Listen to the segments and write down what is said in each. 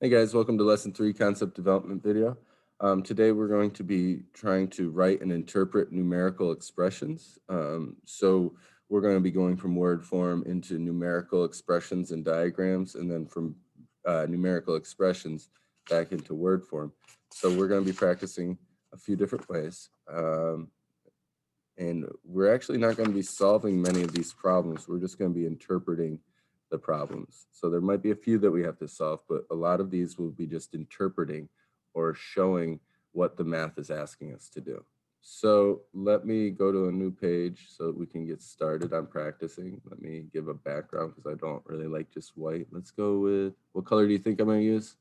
Hey guys, welcome to lesson 3 concept development video. Today we're going to be trying to write and interpret numerical expressions. So we're going to be going from word form into numerical expressions and diagrams, and then from numerical expressions back into word form. So we're going to be practicing a few different ways. And we're actually not going to be solving many of these problems. We're just going to be interpreting the problems. So there might be a few that we have to solve, but a lot of these will be just interpreting or showing what the math is asking us to do. So let me go to a new page so that we can get started on practicing. Let me give a background because I don't really like just white. Let's go with, what color do you think I'm going to use?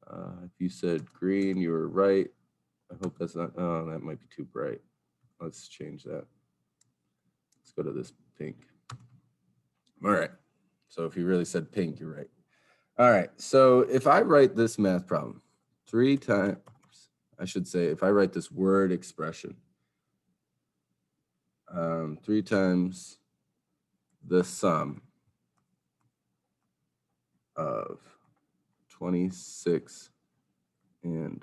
If you said green, you were right. I hope that's not, oh, that might be too bright. Let's change that. Let's go to this pink. All right. So if you really said pink, you're right. All right. So if I write this math problem 3 times, I should say, if I write this word expression 3 times the sum of 26 and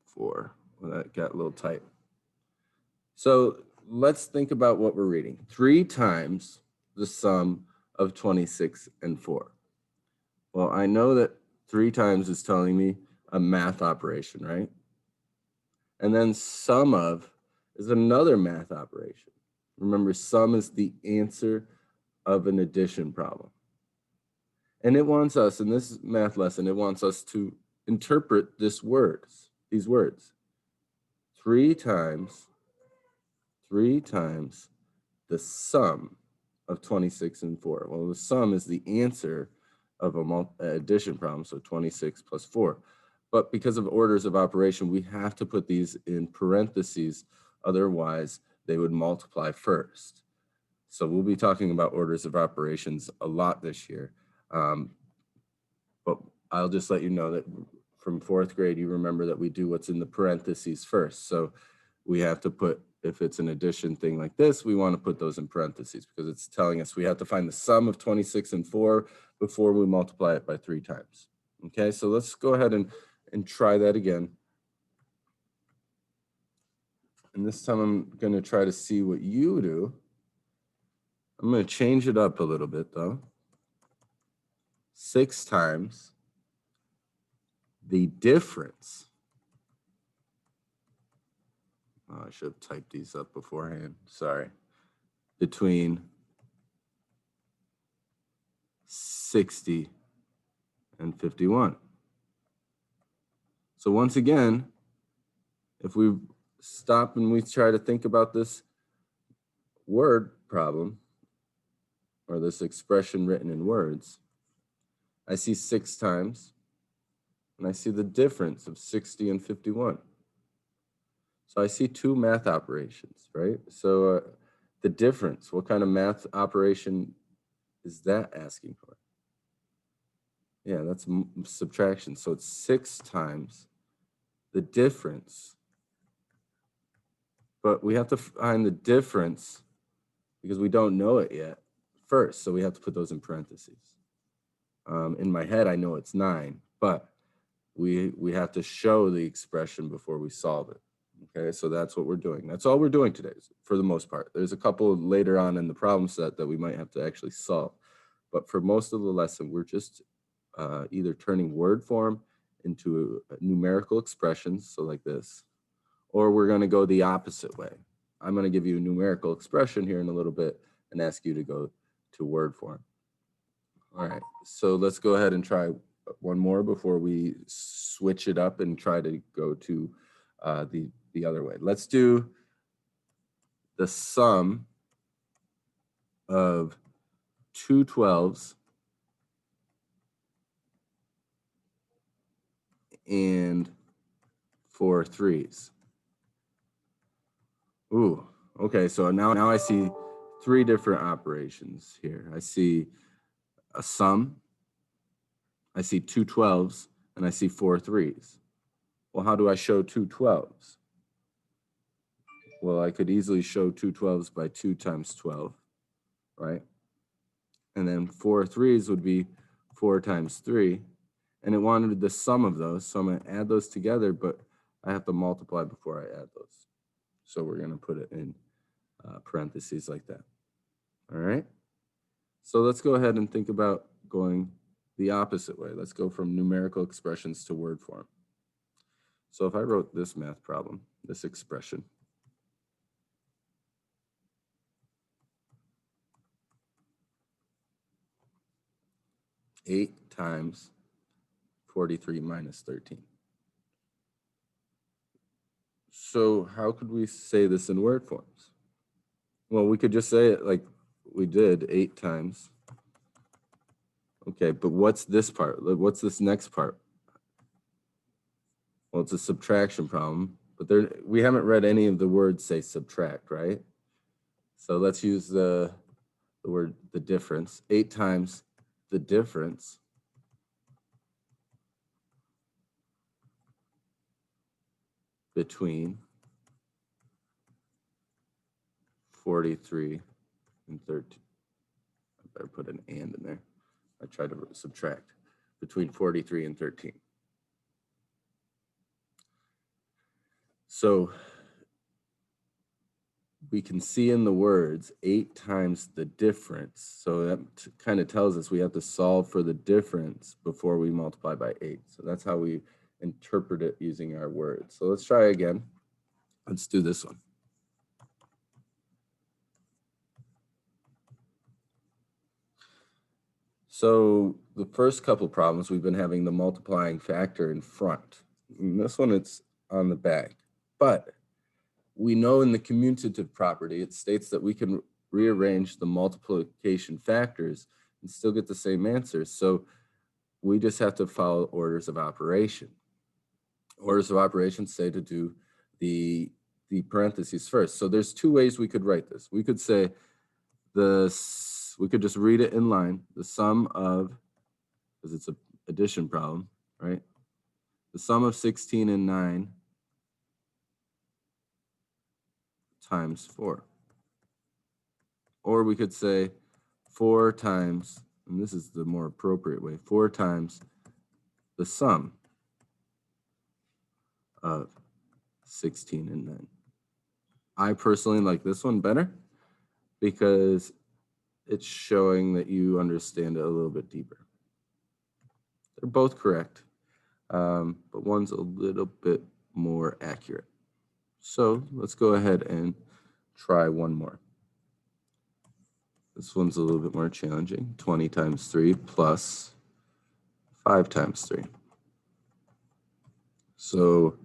4. Well, that got a little tight. So let's think about what we're reading. 3 times the sum of 26 and 4. Well, I know that 3 times is telling me a math operation, right? And then sum of is another math operation. Remember, sum is the answer of an addition problem. And it wants us, in this math lesson, it wants us to interpret these words. 3 times the sum of 26 and 4. Well, the sum is the answer of a addition problem, so 26 plus 4. But because of orders of operation, we have to put these in parentheses, otherwise they would multiply first. So we'll be talking about orders of operations a lot this year. But I'll just let you know that from 4th grade, you remember that we do what's in the parentheses first. So we have to put, if it's an addition thing like this, we want to put those in parentheses because it's telling us we have to find the sum of 26 and 4 before we multiply it by 3 times. Okay, so let's go ahead and try that again. And this time I'm going to try to see what you do. I'm going to change it up a little bit though. 6 times the difference. Oh, I should have typed these up beforehand. Sorry. Between 60 and 51. So once again, if we stop and we try to think about this word problem or this expression written in words, I see 6 times and I see the difference of 60 and 51. So I see 2 math operations, right? So the difference, what kind of math operation is that asking for? Yeah, that's subtraction. So it's 6 times the difference. But we have to find the difference because we don't know it yet first. So we have to put those in parentheses. In my head, I know it's 9, but we have to show the expression before we solve it. Okay, so that's what we're doing. That's all we're doing today for the most part. There's a couple later on in the problem set that we might have to actually solve. But for most of the lesson, we're just either turning word form into numerical expressions, so like this, or we're going to go the opposite way. I'm going to give you a numerical expression here in a little bit and ask you to go to word form. All right, so let's go ahead and try one more before we switch it up and try to go to the other way. Let's do the sum of 2 12s and 4 3s. Ooh, okay, so now I see 3 different operations here. I see a sum, I see 2 12s, and I see 4 3s. Well, how do I show 2 12s? Well, I could easily show 2 12s by 2 times 12, right? And then 4 3s would be 4 times 3. and it wanted the sum of those. So I'm going to add those together, but I have to multiply before I add those. So we're going to put it in parentheses like that. All right. So let's go ahead and think about going the opposite way. Let's go from numerical expressions to word form. So if I wrote this math problem, this expression, eight times 43 minus 13. So how could we say this in word forms? Well, we could just say it like we did, 8 times. Okay, but what's this part? What's this next part? Well, it's a subtraction problem, but we haven't read any of the words say subtract, right? So let's use the word, the difference. 8 times the difference between 43 and 13. I better put an and in there. I tried to subtract between 43 and 13. So we can see in the words 8 times the difference. So that kind of tells us we have to solve for the difference before we multiply by 8. So that's how we interpret it using our words. So let's try again. Let's do this one. So the first couple of problems, we've been having the multiplying factor in front. And this one, it's on the back. But we know in the commutative property, it states that we can rearrange the multiplication factors and still get the same answer. So we just have to follow orders of operation. Orders of operation say to do the parentheses first. So there's two ways we could write this. We could say we could just read it in line, the sum of, because it's an addition problem, right? The sum of 16 and 9 times 4. Or we could say 4 times, and this is the more appropriate way, 4 times the sum of 16 and 9. I personally like this one better because it's showing that you understand it a little bit deeper. They're both correct, but one's a little bit more accurate. So let's go ahead and try one more. This one's a little bit more challenging. 20 times 3 plus 5 times 3. So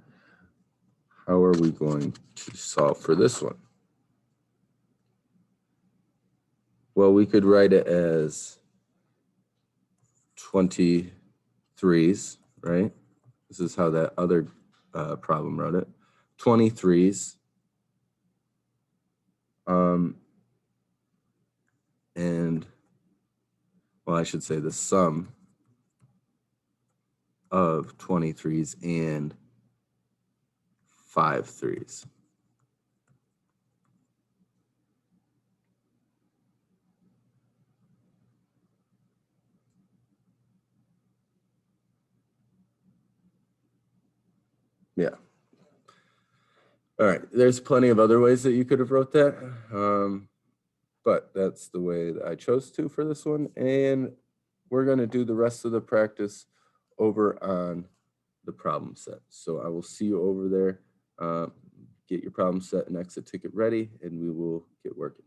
how are we going to solve for this one? Well, we could write it as 23s, right? This is how that other problem wrote it. 23s. And, well, I should say the sum of 23s and 5 3s. Yeah. All right. There's plenty of other ways that you could have wrote that. But that's the way that I chose to for this one. And we're going to do the rest of the practice over on the problem set. So I will see you over there. Get your problem set and exit ticket ready, and we will get working.